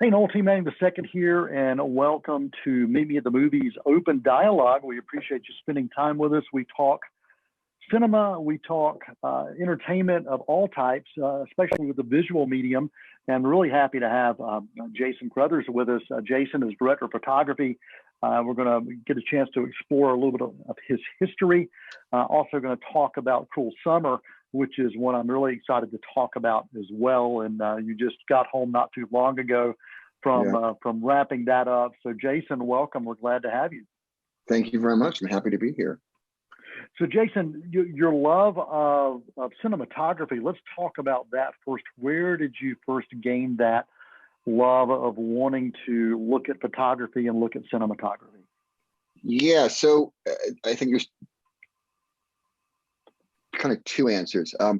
Hey, Noel T. Manning II here, and welcome to Meet Me at the Movies Open Dialogue. We appreciate you spending time with us. We talk cinema, we talk entertainment of all types, especially with the visual medium. And I'm really happy to have Jayson Crothers with us. Jayson is director of photography. We're going to get a chance to explore a little bit of his history. Also going to talk about Cruel Summer, which is one I'm really excited to talk about as well. And you just got home not too long ago from wrapping that up. So Jayson, welcome. We're glad to have you. Thank you very much. I'm happy to be here. So Jayson, your love of cinematography, let's talk about that first. Where did you first gain that love of wanting to look at photography and look at cinematography? Yeah, so I think there's kind of two answers. I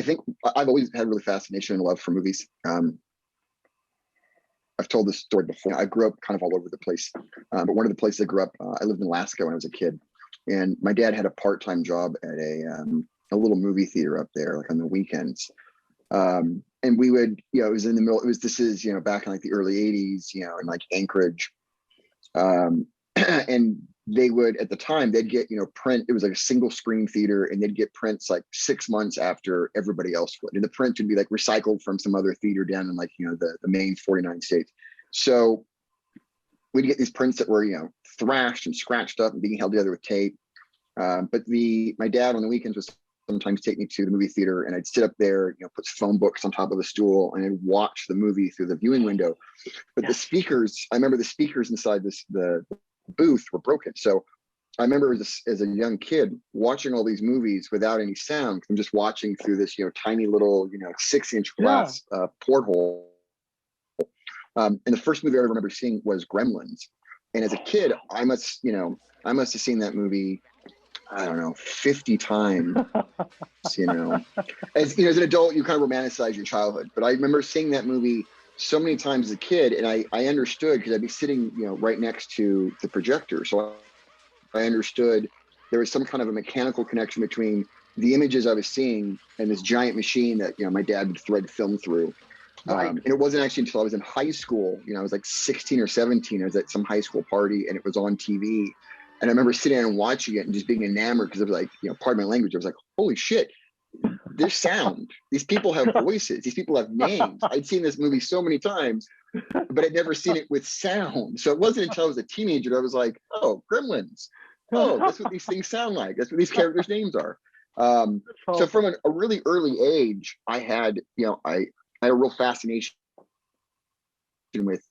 think I've always had really fascination and love for movies. I've told this story before. I grew up kind of all over the place, but one of the places I grew up, I lived in Alaska when I was a kid, and my dad had a part-time job at a little movie theater up there, like on the weekends. And we would, it was in the middle. This is back in like the early '80s, in like Anchorage, and they would, at the time, they'd get print. It was like a single screen theater, and they'd get prints like 6 months after everybody else would, and the print would be like recycled from some other theater down in like the main 49 states. So we'd get these prints that were thrashed and scratched up and being held together with tape. But my dad on the weekends would sometimes take me to the movie theater, and I'd sit up there, put phone books on top of the stool, and I'd watch the movie through the viewing window. But the speakers, I remember the speakers inside the booth were broken. So I remember as a young kid watching all these movies without any sound. I'm just watching through this tiny little 6-inch glass porthole. And the first movie I ever remember seeing was Gremlins. And as a kid, I must have seen that movie, I don't know, 50 times. As an adult, you kind of romanticize your childhood, but I remember seeing that movie so many times as a kid, and I understood, because I'd be sitting right next to the projector, so I understood there was some kind of a mechanical connection between the images I was seeing and this giant machine that my dad would thread film through. Right. And it wasn't actually until I was in high school, I was like 16 or 17, I was at some high school party and it was on TV, and I remember sitting there and watching it and just being enamored, because it was like, pardon my language, I was like, holy shit, there's sound. These people have voices. These people have names. I'd seen this movie so many times, but I'd never seen it with sound. So it wasn't until I was a teenager that I was like, oh, Gremlins. Oh, that's what these things sound like. That's what these characters' names are. So from a really early age, I had, I had a real fascination with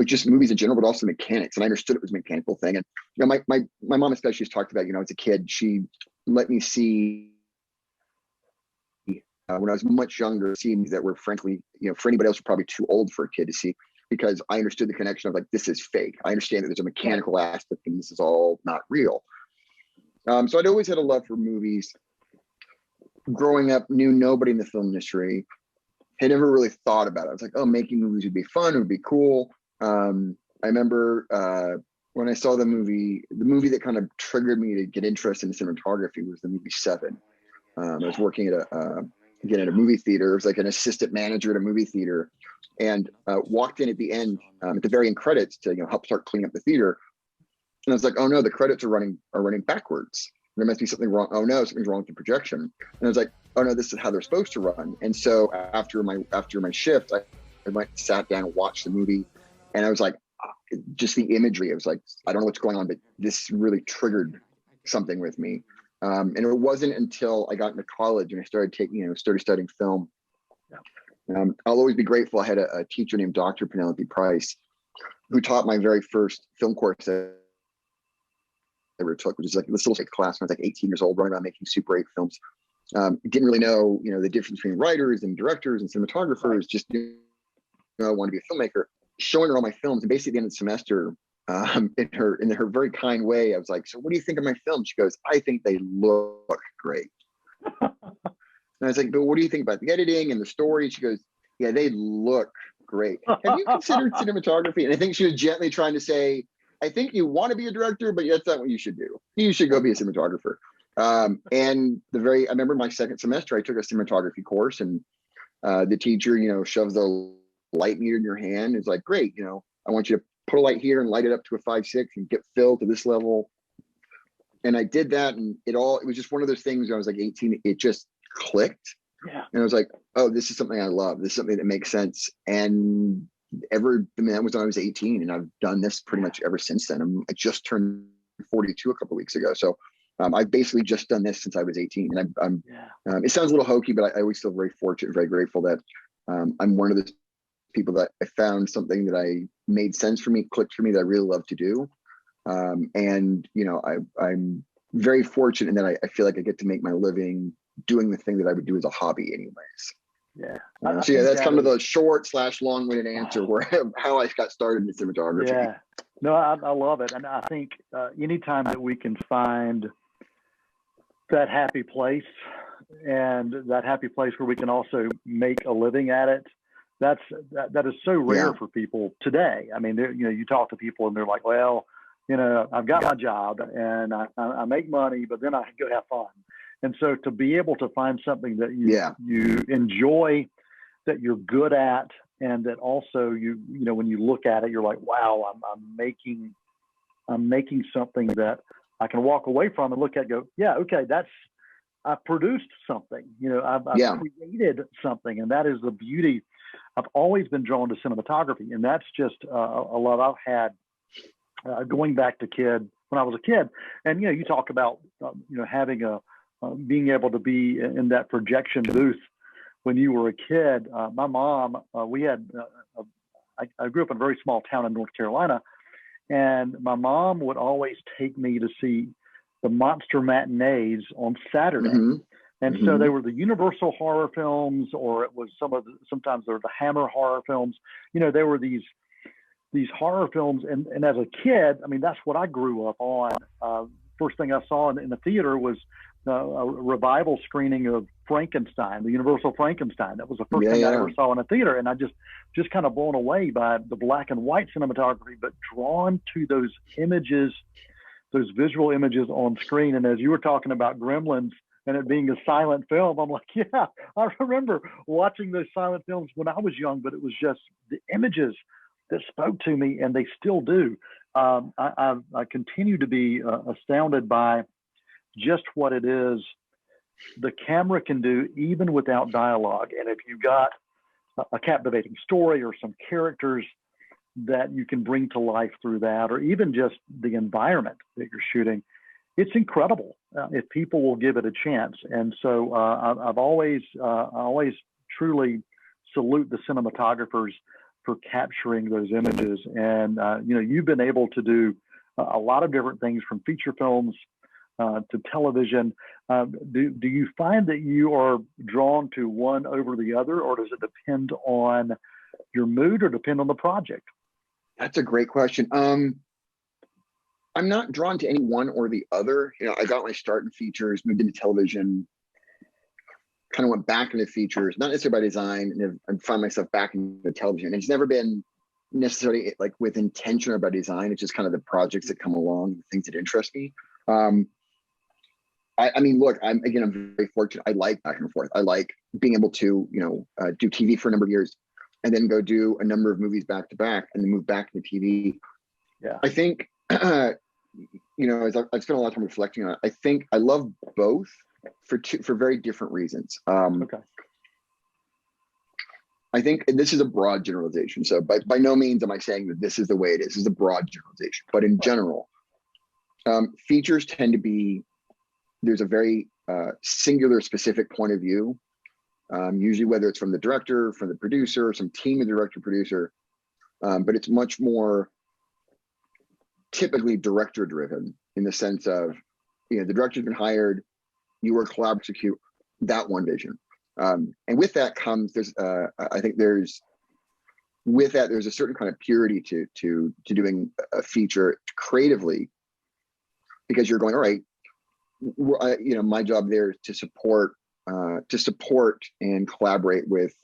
just movies in general, but also mechanics. And I understood it was a mechanical thing. And my mom especially has talked about, as a kid, she let me see, when I was much younger, scenes that were frankly, for anybody else, were probably too old for a kid to see, because I understood the connection of like, this is fake. I understand that there's a mechanical aspect and this is all not real. So I'd always had a love for movies. Growing up, knew nobody in the film industry, had never really thought about it. I was like, oh, making movies would be fun, it would be cool. I remember when I saw the movie that kind of triggered me to get interested in cinematography was the movie Seven. I was working at a movie theater. It was like an assistant manager at a movie theater, and walked in at the end, at the very end credits, to help start cleaning up the theater. And I was like, oh no, the credits are running backwards. There must be something wrong. Oh no, something's wrong with the projection. And I was like, oh no, this is how they're supposed to run. And so after my shift, I went and sat down and watched the movie, and I was like, just the imagery. I was like, I don't know what's going on, but this really triggered something with me. And it wasn't until I got into college and I started studying film. I'll always be grateful. I had a teacher named Dr. Penelope Price, who taught my very first film course I ever took, which is like this little class when I was like 18 years old, running around making Super 8 films. Didn't really know, the difference between writers and directors and cinematographers. Just I wanted to be a filmmaker. Showing her all my films, and basically at the end of the semester, in her very kind way, I was like, so what do you think of my film? She goes, I think they look great. And I was like, but what do you think about the editing and the story? She goes, yeah, they look great. Have you considered cinematography? And I think she was gently trying to say, I think you want to be a director, but that's not what you should do. You should go be a cinematographer. And I remember my second semester, I took a cinematography course, and the teacher, shoves the light meter in your hand. It's like, great, you know, I want you to put a light here and light it up to a 5.6 and get fill to this level. And I did that, and it was just one of those things when I was like 18, it just clicked. Yeah. And I was like, oh, this is something I love. This is something that makes sense. And that was when I was 18, and I've done this pretty much ever since then. I just turned 42 a couple of weeks ago. So I've basically just done this since I was 18. And it sounds a little hokey, but I always feel very fortunate, very grateful that I'm one of the people that I found something that I made sense for me, clicked for me, that I really love to do. And, you know, I'm very fortunate in that I feel like I get to make my living doing the thing that I would do as a hobby anyways. Yeah. So yeah, that's kind of the short / long-winded answer where how I got started in cinematography. Yeah. No, I love it. And I think anytime that we can find that happy place, and that happy place where we can also make a living at it, that is so rare for people today. I mean, you know, you talk to people and they're like, well, you know, I've got my job and I make money, but then I go have fun. And so to be able to find something that you enjoy, that you're good at, and that also you know, when you look at it, you're like, wow, I'm making something that I can walk away from and look at and go, yeah, okay, I've produced something, you know, I've created something. And that is the beauty. I've always been drawn to cinematography, and that's just a love I've had going back to when I was a kid. And, you know, you talk about, you know, having being able to be in that projection booth when you were a kid. My mom, I grew up in a very small town in North Carolina, and my mom would always take me to see the monster matinees on Saturday. Mm-hmm. And so they were the Universal horror films, or it was sometimes they were the Hammer horror films. You know, there were these horror films. And as a kid, I mean, that's what I grew up on. First thing I saw in the theater was a revival screening of Frankenstein, the Universal Frankenstein. That was the first thing I ever saw in a theater. And I just kind of blown away by the black and white cinematography, but drawn to those images, those visual images on screen. And as you were talking about Gremlins and it being a silent film, I'm like, yeah, I remember watching those silent films when I was young, but it was just the images that spoke to me, and they still do. I continue to be astounded by just what it is the camera can do, even without dialogue. And if you've got a captivating story or some characters that you can bring to life through that, or even just the environment that you're shooting, it's incredible if people will give it a chance. And so I always truly salute the cinematographers for capturing those images. And, you know, you've been able to do a lot of different things, from feature films to television. Do you find that you are drawn to one over the other, or does it depend on your mood or depend on the project? That's a great question. I'm not drawn to any one or the other. You know, I got my start in features, moved into television, kind of went back into features, not necessarily by design, and I find myself back into television. It's never been necessarily like with intention or by design. It's just kind of the projects that come along, the things that interest me. I mean, look, I'm very fortunate. I like back and forth. I like being able to, you know, do TV for a number of years and then go do a number of movies back to back and then move back into TV. Yeah. I think, you know, as I've spent a lot of time reflecting on it, I think I love both for very different reasons. Okay. I think, and this is a broad generalization, so by no means am I saying that this is the way it is. This is a broad generalization, but in general, features tend to be, there's a very singular, specific point of view, usually whether it's from the director, from the producer, some team of director, producer, but it's much more typically director driven in the sense of, you know, the director's been hired, you work collaboratively to execute that one vision. And with that comes, I think there's a certain kind of purity to doing a feature creatively, because you're going, all right, you know, my job there is to support and collaborate with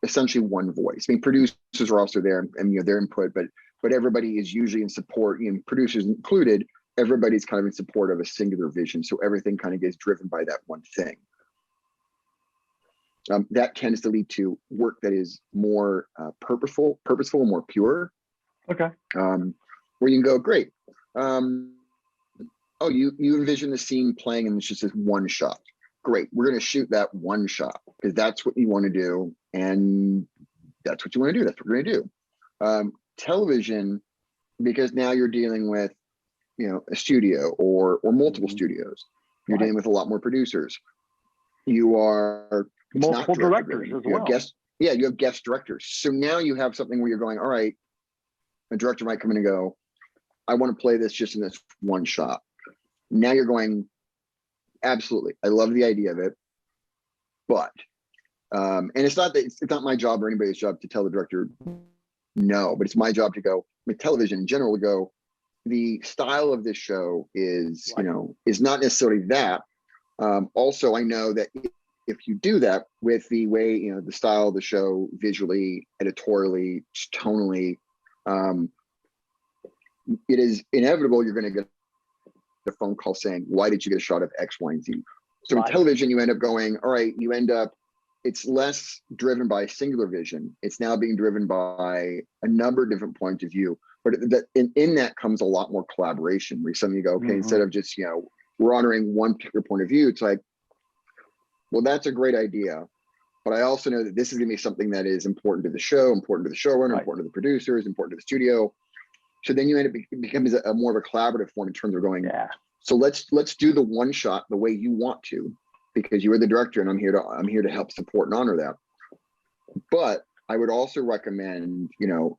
essentially one voice. I mean, producers are also there and you know, their input, but everybody is usually in support, you know, producers included, everybody's kind of in support of a singular vision. So everything kind of gets driven by that one thing. that tends to lead to work that is more purposeful, and more pure. Okay. Where you can go, great. Oh, you envision the scene playing and it's just this one shot. Great. We're going to shoot that one shot because that's what you want to do. And that's what you want to do. That's what we're going to do. Television, because now you're dealing with, a studio or multiple studios. You're dealing with a lot more producers. You are multiple directors as well. You have guest directors. So now you have something where you're going, all right, a director might come in and go, I want to play this just in this one shot. Now you're going, absolutely, I love the idea of it, but and it's not my job or anybody's job to tell the director no, but it's my job to go with television in general to go, the style of this show is is not necessarily that. Also, I know that if you do that with the way the style of the show, visually, editorially, tonally, it is inevitable you're going to get a phone call saying, why did you get a shot of X, Y, and Z? So in television, you end up going, all right, it's less driven by singular vision. It's now being driven by a number of different points of view. But in that comes a lot more collaboration where suddenly you go, okay, instead of just, we're honoring one particular point of view, it's like, well, that's a great idea. But I also know that this is going to be something that is important to the show, important to the showrunner, important to the producers, important to the studio. So then you end up becomes a more of a collaborative form in terms of going, so let's do the one shot the way you want to, because you are the director and I'm here to help support and honor that. But I would also recommend,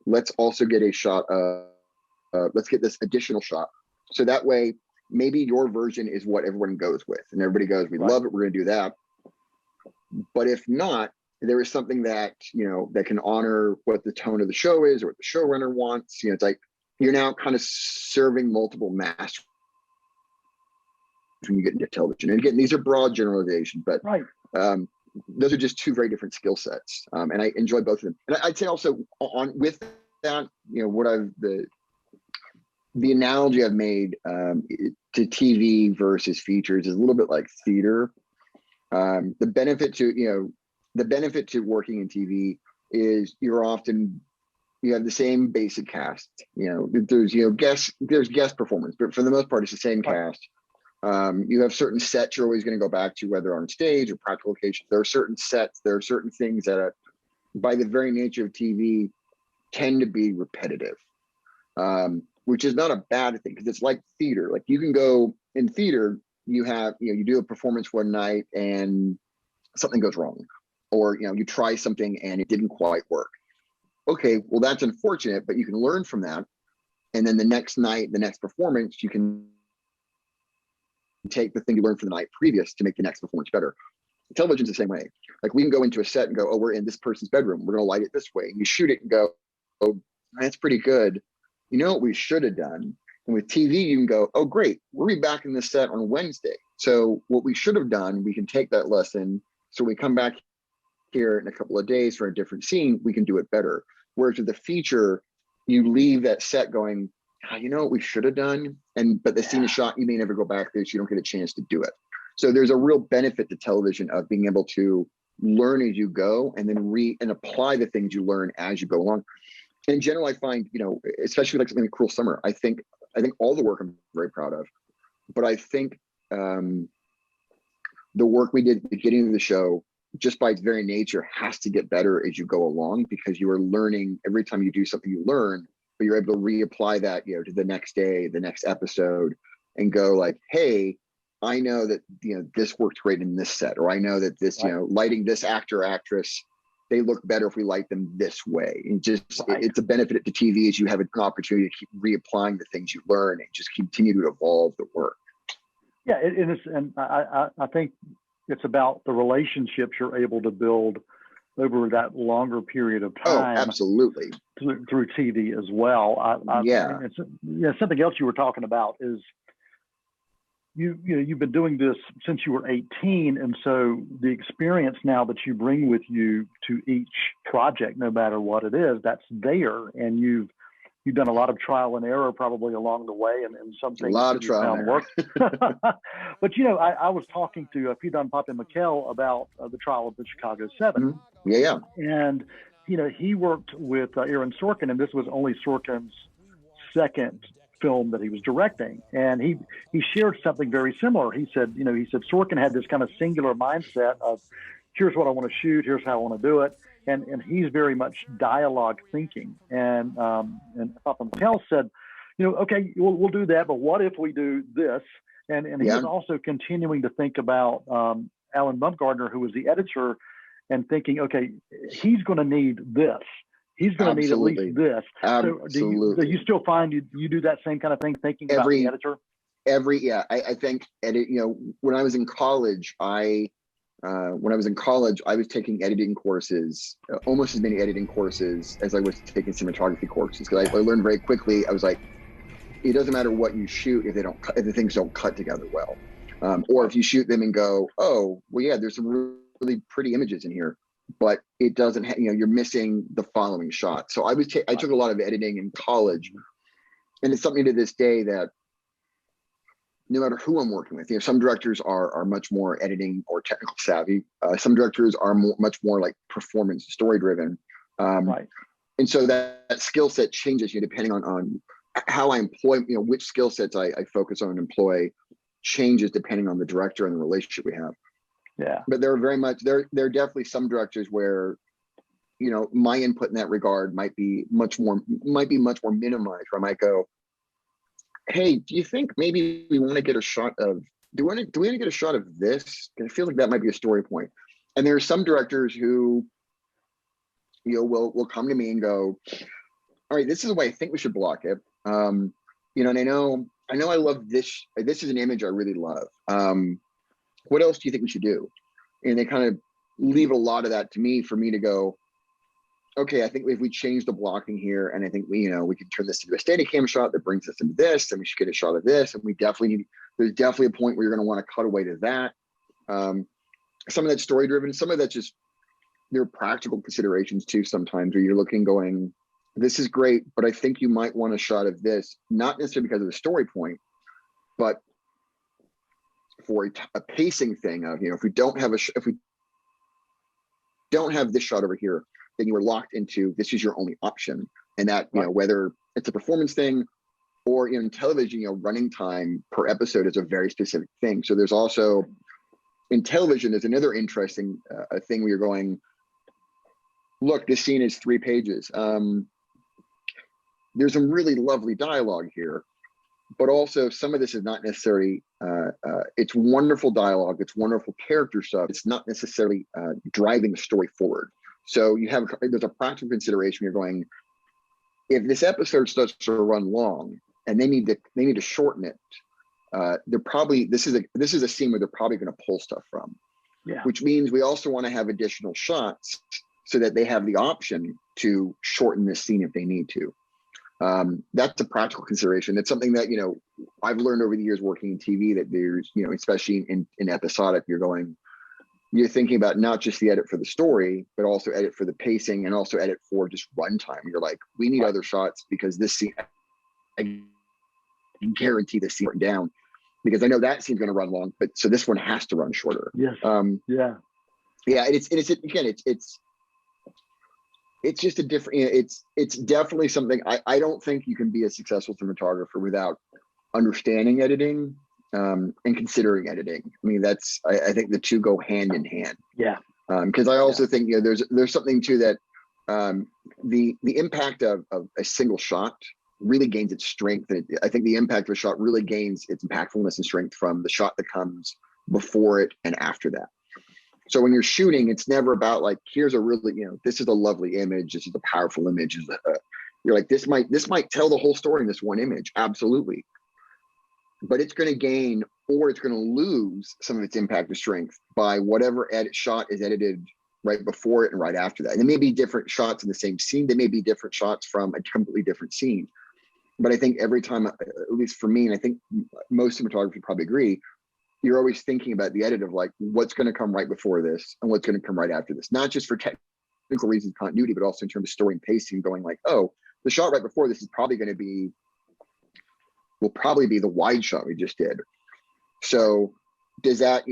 let's also get a shot of, let's get this additional shot. So that way, maybe your version is what everyone goes with and everybody goes, we love it, we're going to do that. But if not, there is something that, that can honor what the tone of the show is or what the showrunner wants. It's like, you're now kind of serving multiple masters when you get into television. And again, these are broad generalizations, but those are just two very different skill sets. And I enjoy both of them. And I'd say also with that, the analogy I've made to TV versus features is a little bit like theater. The benefit to working in TV is you have the same basic cast. There's guest performance, but for the most part, it's the same cast. You have certain sets you're always going to go back to, whether on stage or practical locations. There are certain sets, there are certain things that are, by the very nature of TV, tend to be repetitive, which is not a bad thing because it's like theater. Like you can go in theater, you do a performance one night and something goes wrong, or you try something and it didn't quite work. Okay, well that's unfortunate, but you can learn from that, and then the next night, the next performance, you can take the thing you learned from the night previous to make the next performance better. Television's the same way. Like we can go into a set and go, oh, we're in this person's bedroom, we're going to light it this way, and you shoot it and go, oh, that's pretty good. You know what we should have done? And with TV, you can go, oh, great, we'll be back in this set on Wednesday. So what we should have done, we can take that lesson. So we come back here in a couple of days for a different scene, we can do it better. Whereas with the feature, you leave that set going, you know what we should have done? But the scene is shot, you may never go back there, so you don't get a chance to do it. So there's a real benefit to television of being able to learn as you go and then apply the things you learn as you go along. In general, I find, especially like something like Cruel Summer, I think all the work I'm very proud of, but I think the work we did at the beginning of the show, just by its very nature, has to get better as you go along, because you are learning every time you do something, you learn, but you're able to reapply that, to the next day, the next episode, and go like, hey, I know that, this worked great in this set, or I know that this, lighting this actor, actress, they look better if we light them this way. And just, it's a benefit to TV as you have an opportunity to keep reapplying the things you learn and just continue to evolve the work. Yeah, I think it's about the relationships you're able to build over that longer period of time. Oh, absolutely. Through TV as well. Something else you were talking about is you've been doing this since you were 18, and so the experience now that you bring with you to each project, no matter what it is, that's there, and you've you've done a lot of trial and error probably along the way, and some A things lot that of you trial found and error. work. But I was talking to Fidon Pape-Mikkel about the trial of the Chicago 7. Yeah. And he worked with Aaron Sorkin, and this was only Sorkin's second film that he was directing. And he shared something very similar. He said Sorkin had this kind of singular mindset of, here's what I want to shoot, here's how I want to do it. And he's very much dialogue thinking. And Pape-Mikkel said, okay, we'll do that, but what if we do this? And he was also continuing to think about Alan Bumgardner, who was the editor, and thinking, okay, he's going to need this. He's going to need at least this. Absolutely. So do you still find you do that same kind of thing, thinking about the editor? I think when I was in college, I was taking editing courses, almost as many editing courses as I was taking cinematography courses, because I learned very quickly. I was like, it doesn't matter what you shoot if the things don't cut together well, or if you shoot them and go, oh, well, yeah, there's some really pretty images in here, but it doesn't you're missing the following shot. So I took a lot of editing in college, and it's something to this day that no matter who I'm working with, some directors are much more editing or technical savvy. Some directors are much more like performance story driven. Right. And so that skill set changes depending on how I employ, which skill sets I focus on and employ changes depending on the director and the relationship we have. Yeah. But there are definitely some directors where, my input in that regard might be much more minimized, where I might go, hey, do you think maybe we want to get a shot of, do we want to get a shot of this? I feel like that might be a story point. And there are some directors who, will come to me and go, all right, this is the way I think we should block it. And I know I love this. This is an image I really love. What else do you think we should do? And they kind of leave a lot of that to me for me to go, okay, I think if we change the blocking here, and I think we can turn this into a Steadicam shot that brings us into this, and we should get a shot of this, and there's definitely a point where you're going to want to cut away to that. Some of that's story driven, some of that's just, there are practical considerations too sometimes, where you're looking going, this is great, but I think you might want a shot of this, not necessarily because of the story point, but for a pacing thing of, if we don't have this shot over here, then you are locked into, this is your only option. And that, whether it's a performance thing or in television, running time per episode is a very specific thing. So there's also, in television, there's another interesting thing where you're going, look, this scene is 3 pages. There's some really lovely dialogue here, but also some of this is not necessarily, it's wonderful dialogue, it's wonderful character stuff. It's not necessarily driving the story forward. So there's a practical consideration. You're going, if this episode starts to run long and they need to shorten it, this is a scene where they're probably going to pull stuff from. Yeah. Which means we also want to have additional shots so that they have the option to shorten this scene if they need to. That's a practical consideration. It's something that, I've learned over the years working in TV, that there's, especially in episodic, you're thinking about not just the edit for the story, but also edit for the pacing and also edit for just runtime. You're like, we need other shots because this scene, I guarantee this scene down because I know that scene's going to run long, but so this one has to run shorter. Yes. Yeah. It's just a different, it's definitely something. I don't think you can be a successful cinematographer without understanding editing and considering editing. I mean, I think the two go hand in hand. Yeah. Because I also think there's something to that. The impact of a single shot really gains its strength. I think the impact of a shot really gains its impactfulness and strength from the shot that comes before it and after that. So when you're shooting, it's never about like, here's a really, this is a lovely image. This is a powerful image. You're like, this might tell the whole story in this one image. Absolutely. But it's going to gain, or it's going to lose some of its impact or strength by whatever shot is edited right before it and right after that. And there may be different shots in the same scene. There may be different shots from a completely different scene. But I think every time, at least for me, and I think most cinematographers probably agree, you're always thinking about the edit of like, what's going to come right before this and what's going to come right after this, not just for technical reasons, continuity, but also in terms of story and pacing, going like, oh, the shot right before this is probably going to be, will probably be the wide shot we just did. So does that,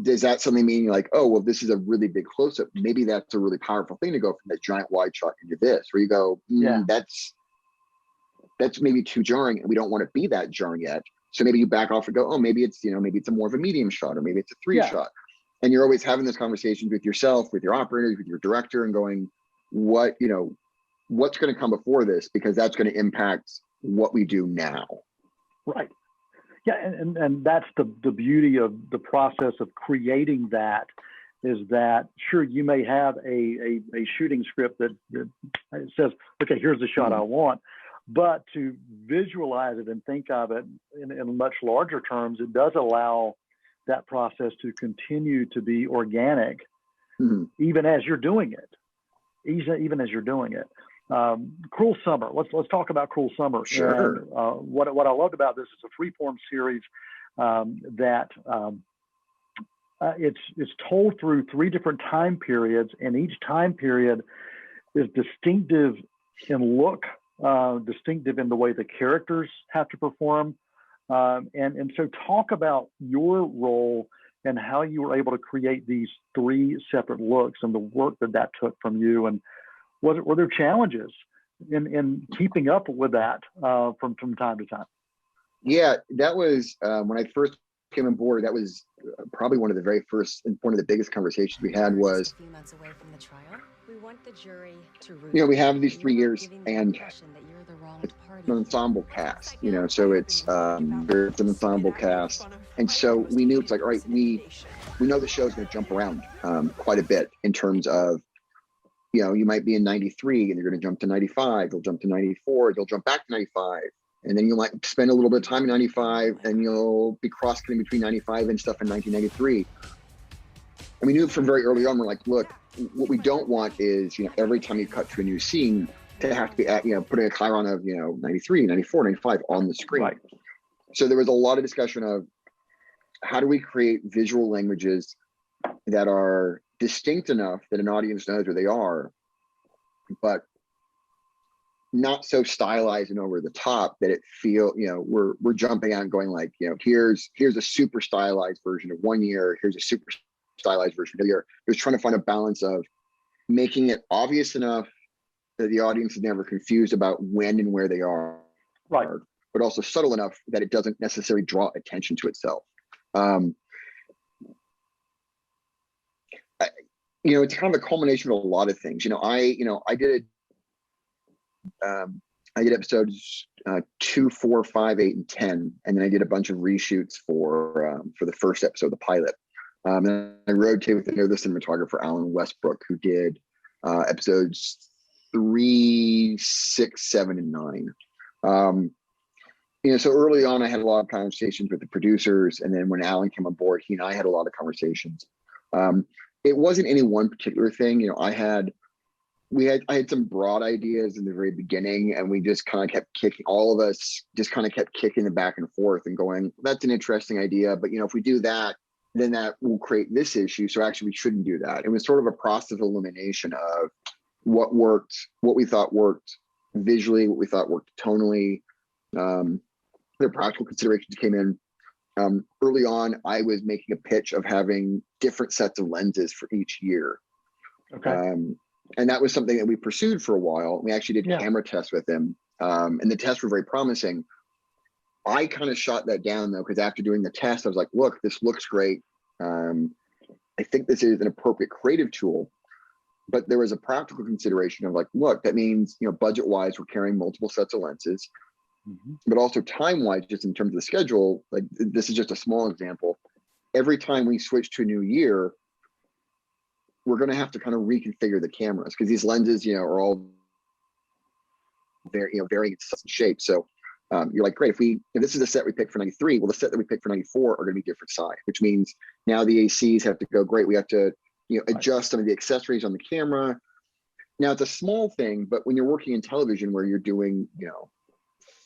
does that suddenly mean you're like, oh, well, this is a really big close-up? Maybe that's a really powerful thing to go from that giant wide shot into this, where you go, that's maybe too jarring, and we don't want to be that jarring yet. So maybe you back off and go, oh, maybe it's, maybe it's a more of a medium shot, or maybe it's a 3 shot. And you're always having those conversations with yourself, with your operators, with your director, and going, what's going to come before this? Because that's going to impact what we do now. Right. Yeah, and that's the beauty of the process of creating that, is that, sure, you may have a shooting script that says, okay, here's the shot I want, but to visualize it and think of it in much larger terms, it does allow that process to continue to be organic, even as you're doing it. Even as you're doing it. Cruel Summer. Let's talk about Cruel Summer. Sure. And what I loved about this is a Freeform series that it's told through 3 different time periods, and each time period is distinctive in look, distinctive in the way the characters have to perform. And so talk about your role and how you were able to create these 3 separate looks and the work that took from you, and were there challenges in keeping up with that from time to time? Yeah, that was when I first came on board. That was probably one of the very first and one of the biggest conversations we had was, a few months away from the trial. We want the jury to we have these 3 years, and it's an ensemble cast, so it's an ensemble cast. And so we knew, it's like, all right, we know the show's going to jump around quite a bit in terms of, you might be in 93 and you're going to jump to 95, you'll jump to 94, you'll jump back to 95. And then you might spend a little bit of time in 95 and you'll be cross-cutting between 95 and stuff in 1993. And we knew from very early on, we're like, look, what we don't want is, every time you cut to a new scene to have to be at, putting a chyron of, 93, 94, 95 on the screen. Right. So there was a lot of discussion of how do we create visual languages that are distinct enough that an audience knows where they are, but not so stylized and over the top that it feel, we're jumping out and going like, here's a super stylized version of one year, here's a super stylized version of the year. It was trying to find a balance of making it obvious enough that the audience is never confused about when and where they are, right, but also subtle enough that it doesn't necessarily draw attention to itself. It's kind of a culmination of a lot of things. I did episodes 2, 4, 5, 8, and 10, and then I did a bunch of reshoots for the first episode, the pilot. And I rotated with the cinematographer Alan Westbrook, who did episodes 3, 6, 7, and 9. So early on, I had a lot of conversations with the producers, and then when Alan came on board, he and I had a lot of conversations. It wasn't any one particular thing. I had some broad ideas in the very beginning, and we just kind of kept kicking. All of us just kind of kept kicking it back and forth and going, "That's an interesting idea, but if we do that, then that will create this issue. So actually, we shouldn't do that." It was sort of a process of elimination of what worked, what we thought worked visually, what we thought worked tonally. The practical considerations came in. Early on, I was making a pitch of having different sets of lenses for each year. Okay. And that was something that we pursued for a while. We actually did camera tests with him, and the tests were very promising. I kind of shot that down though, because after doing the test, I was like, look, this looks great. I think this is an appropriate creative tool, but there was a practical consideration of like, look, that means, budget wise, we're carrying multiple sets of lenses. But also time-wise, just in terms of the schedule, like this is just a small example. Every time we switch to a new year, we're going to have to kind of reconfigure the cameras because these lenses, are all very, varying in size and shape. So you're like, great, if this is the set we picked for 93, well, the set that we picked for 94 are going to be different size, which means now the ACs have to go great. We have to, adjust some of the accessories on the camera. Now it's a small thing, but when you're working in television where you're doing,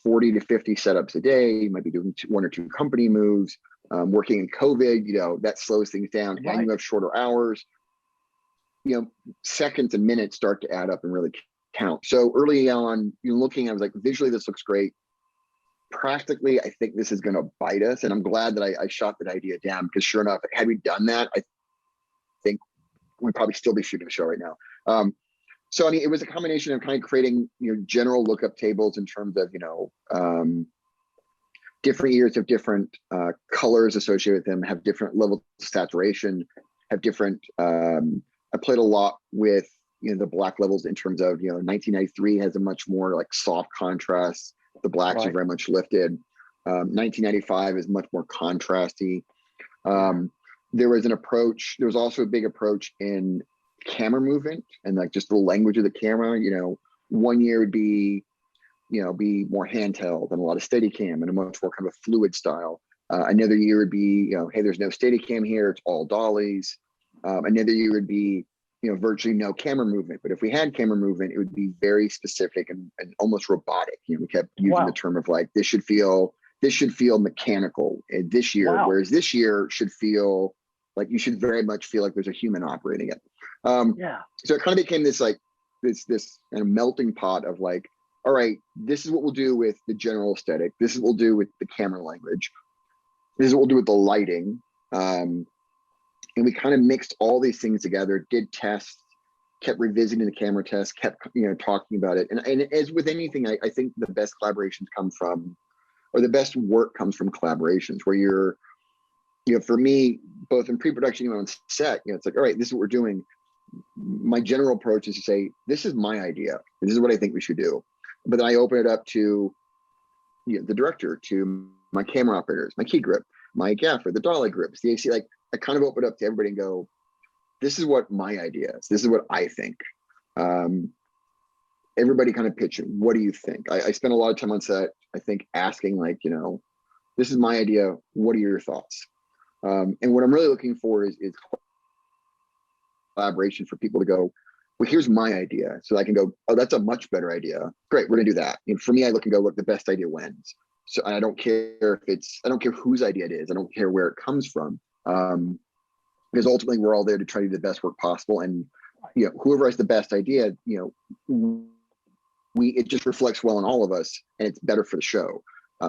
40 to 50 setups a day, you might be doing 1 or 2 company moves, working in COVID, that slows things down, and you have shorter hours, seconds and minutes start to add up and really count. So early on, you're looking, I was like, visually, this looks great. Practically, I think this is going to bite us. And I'm glad that I shot that idea down, because sure enough, had we done that, I think we'd probably still be shooting a show right now. So, I mean, it was a combination of kind of creating, general lookup tables in terms of, different years have different colors associated with them, have different levels of saturation, have different, I played a lot with, the black levels in terms of, 1993 has a much more like soft contrast. The blacks are very much lifted. 1995 is much more contrasty. There was also a big approach in camera movement and like just the language of the camera. One year would be more handheld and a lot of Steadicam and a much more kind of a fluid style. Another year would be, hey, there's no Steadicam here, it's all dollies. Another year would be, virtually no camera movement. But if we had camera movement, it would be very specific and almost robotic. We kept using the term of like, this should feel mechanical this year, whereas this year should feel like you should very much feel like there's a human operating it. So it kind of became this like this kind of melting pot of like, all right, this is what we'll do with the general aesthetic. This is what we'll do with the camera language. This is what we'll do with the lighting. And we kind of mixed all these things together, did tests, kept revisiting the camera tests, kept talking about it. And as with anything, I think the best collaborations come from, or the best work comes from collaborations where you're, for me, both in pre-production and on set, it's like, all right, this is what we're doing. My general approach is to say, this is my idea. This is what I think we should do. But then I open it up to the director, to my camera operators, my key grip, my gaffer, the dolly grips, the AC. Like I kind of open it up to everybody and go, this is what my idea is. This is what I think. Everybody kind of pitch it. What do you think? I spent a lot of time on set, I think, asking like, this is my idea. What are your thoughts? And what I'm really looking for is collaboration for people to go, well, here's my idea. So I can go, oh, that's a much better idea. Great, we're gonna do that. And for me, I look and go, look, the best idea wins. So I don't care I don't care whose idea it is. I don't care where it comes from. Because ultimately we're all there to try to do the best work possible. And, whoever has the best idea, it just reflects well on all of us and it's better for the show.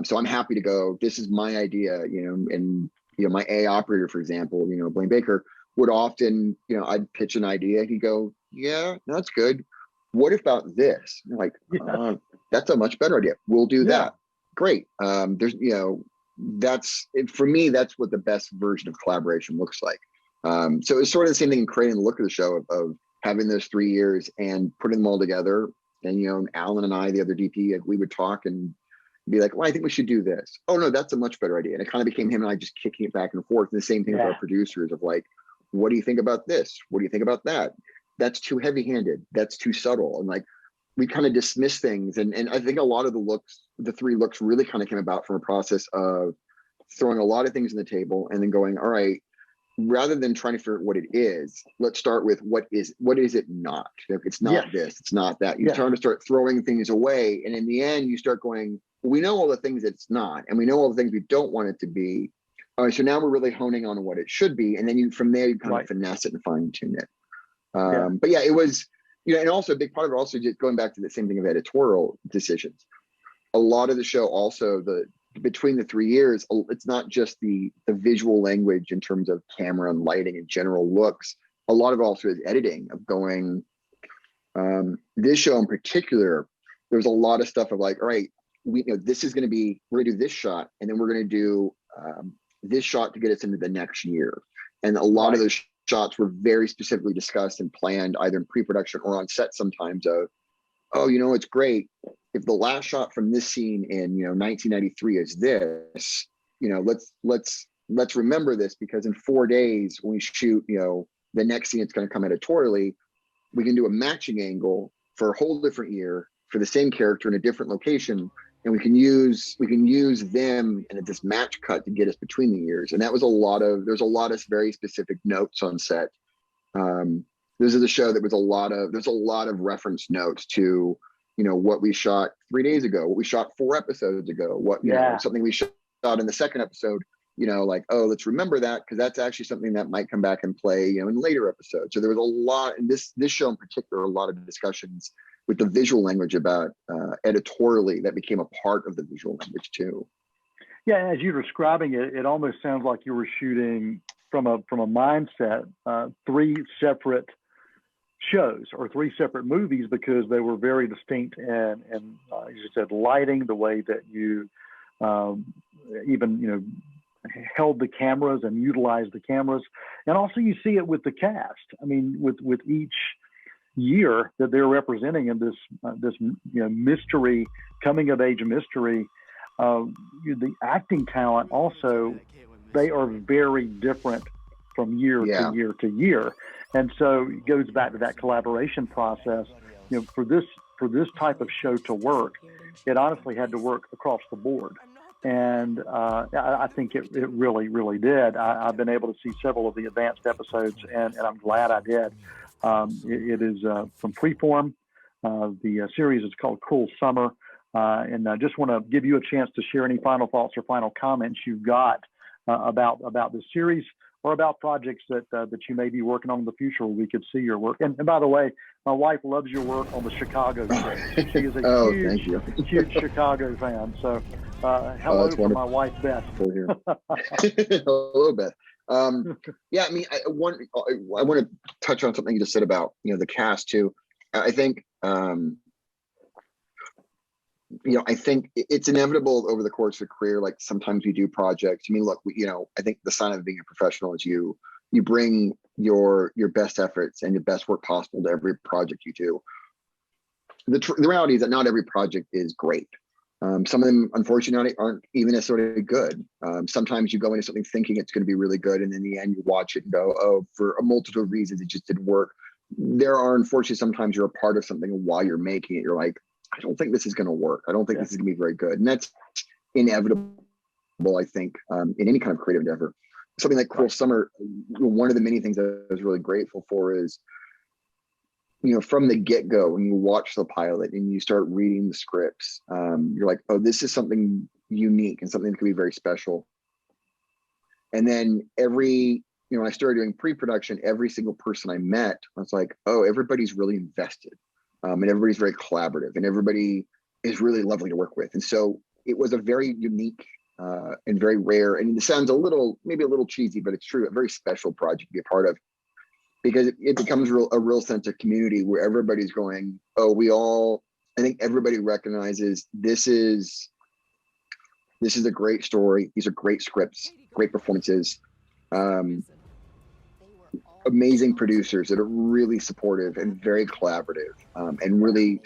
So I'm happy to go, this is my idea, and, my A operator, for example, Blaine Baker would often, I'd pitch an idea. He'd go, yeah, no, that's good. What about this? And like, that's a much better idea. We'll do that. Great. There's, for me, that's what the best version of collaboration looks like. So it's sort of the same thing in creating the look of the show of having those 3 years and putting them all together. And, Alan and I, the other DP, like, we would talk and be like, well, I think we should do this. Oh no, that's a much better idea. And it kind of became him and I just kicking it back and forth. And the same thing with our producers of like, what do you think about this? What do you think about that? That's too heavy-handed. That's too subtle. And like, we kind of dismiss things. And I think a lot of the 3 looks really kind of came about from a process of throwing a lot of things on the table and then going, all right, rather than trying to figure out what it is, let's start with what is it not? It's not this, it's not that. You're trying to start throwing things away. And in the end, you start going, well, we know all the things it's not, and we know all the things we don't want it to be. All right, so now we're really honing on what it should be. And then from there, you kind of finesse it and fine tune it. But yeah, it was, and also a big part of it also just going back to the same thing of editorial decisions. A lot of the show also, between the 3 years, it's not just the visual language in terms of camera and lighting and general looks. A lot of it also is editing of going, this show in particular, there's a lot of stuff of like, all right, we're gonna do this shot, and then we're gonna do this shot to get us into the next year. And a lot of those shots were very specifically discussed and planned either in pre-production or on set sometimes of, oh, it's great if the last shot from this scene in 1993 is this, let's remember this, because in 4 days when we shoot the next scene, it's going to come editorially, we can do a matching angle for a whole different year for the same character in a different location, and we can use them and this match cut to get us between the years. And that was there's a lot of very specific notes on set. This is a show that there's a lot of reference notes to what we shot 3 days ago, what we shot 4 episodes ago, something we shot in the second episode, like, oh, let's remember that, because that's actually something that might come back and play in later episodes. So there was a lot in this show in particular, a lot of discussions with the visual language about editorially that became a part of the visual language too. Yeah, as you're describing it, it almost sounds like you were shooting from a mindset, three separate shows or three separate movies, because they were very distinct, and as you said, lighting, the way that you even held the cameras and utilized the cameras, and also you see it with the cast. I mean, with each year that they're representing in this mystery, coming of age mystery, the acting talent also, they are very different from year to year to year. And so it goes back to that collaboration process. For this type of show to work, it honestly had to work across the board. And I think it really, really did. I've been able to see several of the advanced episodes, and I'm glad I did. It is from Freeform. The series is called Cruel Summer. And I just want to give you a chance to share any final thoughts or final comments you've got about this series, or about projects that you may be working on in the future where we could see your work. And by the way, my wife loves your work on the Chicago show. She is a huge Chicago fan. So hello from my wife, Beth. Hello, Beth. Yeah, I mean, I want to touch on something you just said about the cast too. I think I think it's inevitable over the course of a career. Like sometimes we do projects. I mean, look, I think the sign of being a professional is you bring your best efforts and your best work possible to every project you do. The reality is that not every project is great. Some of them, unfortunately, aren't even necessarily good. Sometimes you go into something thinking it's going to be really good, and in the end, you watch it and go, "Oh, for a multitude of reasons, it just didn't work." There are, unfortunately, sometimes you're a part of something, and while you're making it, you're like, I don't think this is going to work. I don't think this is going to be very good. And that's inevitable, I think, in any kind of creative endeavor. Something like Cruel Summer, one of the many things I was really grateful for is, from the get-go, when you watch the pilot and you start reading the scripts, you're like, oh, this is something unique and something that could be very special. And then when I started doing pre-production, every single person I met, I was like, oh, everybody's really invested. And everybody's very collaborative, and everybody is really lovely to work with. And so it was a very unique and very rare, and it sounds maybe a little cheesy, but it's true, a very special project to be a part of, because it becomes a real sense of community where everybody's going, oh, I think everybody recognizes this is a great story. These are great scripts, great performances. Amazing producers that are really supportive and very collaborative, and really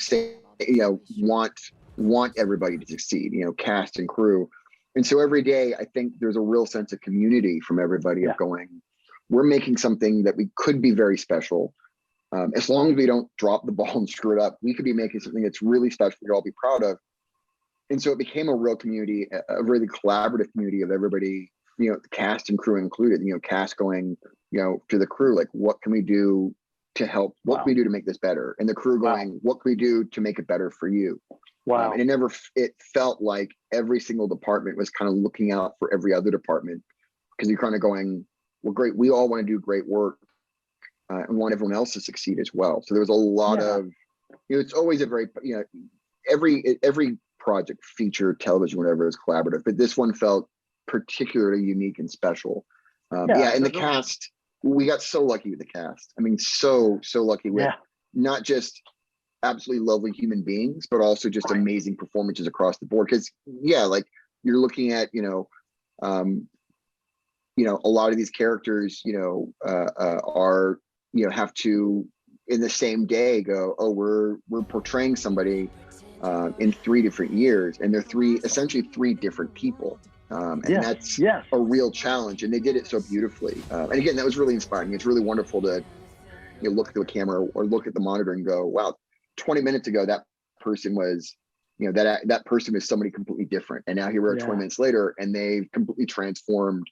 want everybody to succeed, cast and crew. And so every day, I think there's a real sense of community from everybody of going, we're making something that we could be very special. As long as we don't drop the ball and screw it up, we could be making something that's really special you'll all be proud of. And so it became a real community, a really collaborative community of everybody, the cast and crew included, cast going, to the crew, like, what can we do to help? What can we do to make this better? And the crew going, what can we do to make it better for you? Wow. And it felt like every single department was kind of looking out for every other department, because you're kind of going, well, great, we all want to do great work and want everyone else to succeed as well. So there was a lot of, it's always a very, every project, feature, television, whatever, is collaborative, but this one felt particularly unique and special. And the cast, we got so lucky with the cast. I mean, so lucky with not just absolutely lovely human beings, but also just amazing performances across the board. Because like you're looking at, a lot of these characters, are, have to in the same day go, oh, we're portraying somebody in 3 different years, and they're essentially three different people. And that's a real challenge, and they did it so beautifully. And again, that was really inspiring. It's really wonderful to look at the camera or look at the monitor and go, wow, 20 minutes ago, that person was, that person is somebody completely different. And now here we are 20 minutes later, and they've completely transformed,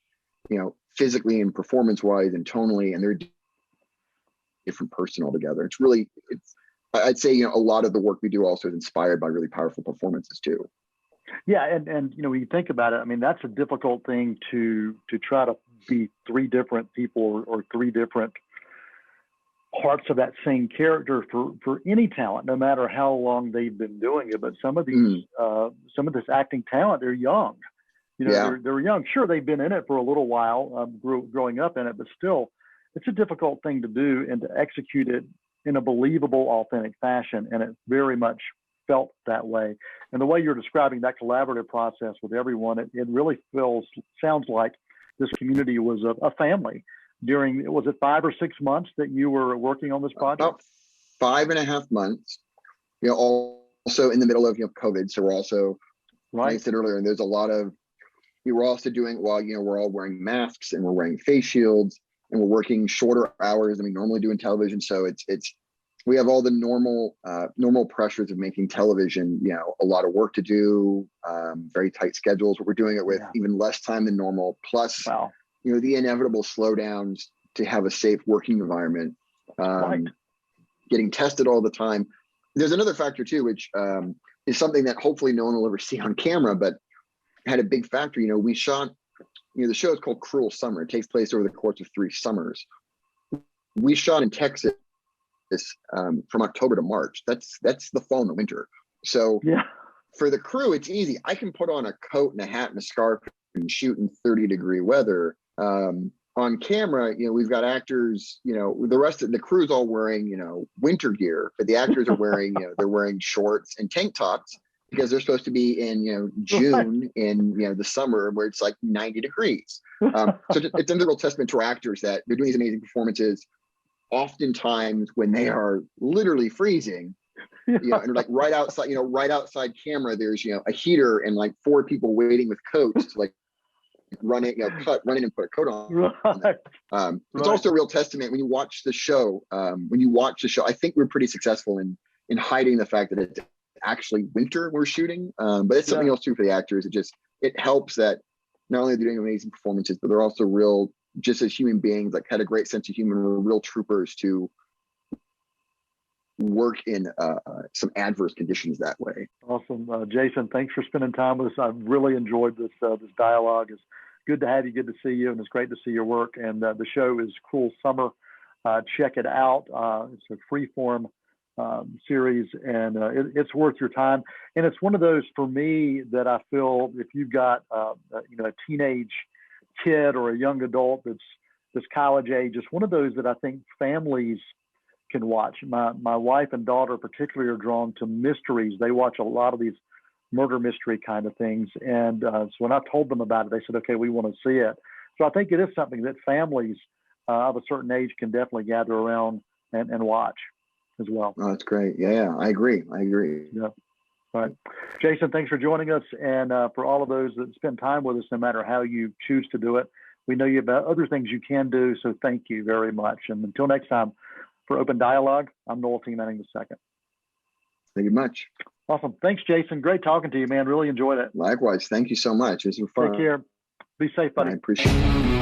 physically and performance wise and tonally, and they're a different person altogether. I'd say, a lot of the work we do also is inspired by really powerful performances too. Yeah, and when you think about it, I mean, that's a difficult thing to try to be three different people or three different parts of that same character for any talent, no matter how long they've been doing it. But some of these, some of this acting talent, they're young. You know, they're young. Sure, they've been in it for a little while, growing up in it, but still, it's a difficult thing to do and to execute it in a believable, authentic fashion. And it very much felt that way. And the way you're describing that collaborative process with everyone, it really sounds like this community was a family. During, was it 5 or 6 months that you were working on this project? About 5.5 months. You know, also in the middle of COVID. So we're also, like I said earlier, and there's a lot of, we were also doing, while we're all wearing masks and we're wearing face shields and we're working shorter hours than we normally do in television. So it's we have all the normal pressures of making television. A lot of work to do, very tight schedules. But we're doing it with even less time than normal. Plus, the inevitable slowdowns to have a safe working environment, getting tested all the time. There's another factor too, which is something that hopefully no one will ever see on camera, but had a big factor. We shot, the show is called Cruel Summer. It takes place over the course of 3 summers. We shot in Texas from October to March. That's the fall and the winter. So for the crew, it's easy. I can put on a coat and a hat and a scarf and shoot in 30-degree weather. On camera, we've got actors, the rest of the crew's all wearing, winter gear, but the actors are wearing, they're wearing shorts and tank tops because they're supposed to be in, June in, the summer where it's like 90 degrees. So it's a real testament to our actors that they're doing these amazing performances, oftentimes when they are literally freezing, and like right outside camera, there's, a heater and like 4 people waiting with coats to like run in and put a coat on. It's also a real testament when you watch the show. I think we're pretty successful in hiding the fact that it's actually winter we're shooting. But it's something else too for the actors. It helps that not only are they doing amazing performances, but they're also real, just as human beings, like had a great sense of humor, were real troopers to work in some adverse conditions that way. Awesome. Jayson, thanks for spending time with us. I've really enjoyed this dialogue. It's good to have you, good to see you, and it's great to see your work. And the show is Cruel Summer. Check it out. It's a Freeform series, and it's worth your time. And it's one of those, for me, that I feel if you've got a teenage kid or a young adult that's college age, it's one of those that I think families can watch. My wife and daughter particularly are drawn to mysteries. They watch a lot of these murder mystery kind of things. And so when I told them about it, they said, okay, we want to see it. So I think it is something that families of a certain age can definitely gather around and watch as well. Oh, that's great. Yeah, I agree. Yeah. All right. Jayson, thanks for joining us. And for all of those that spend time with us, no matter how you choose to do it, we know you about other things you can do. So thank you very much. And until next time, for Open Dialogue, I'm Noel T. Manning II. Thank you much. Awesome. Thanks, Jayson. Great talking to you, man. Really enjoyed it. Likewise. Thank you so much. This was fun. Take care. Be safe, buddy. I appreciate it.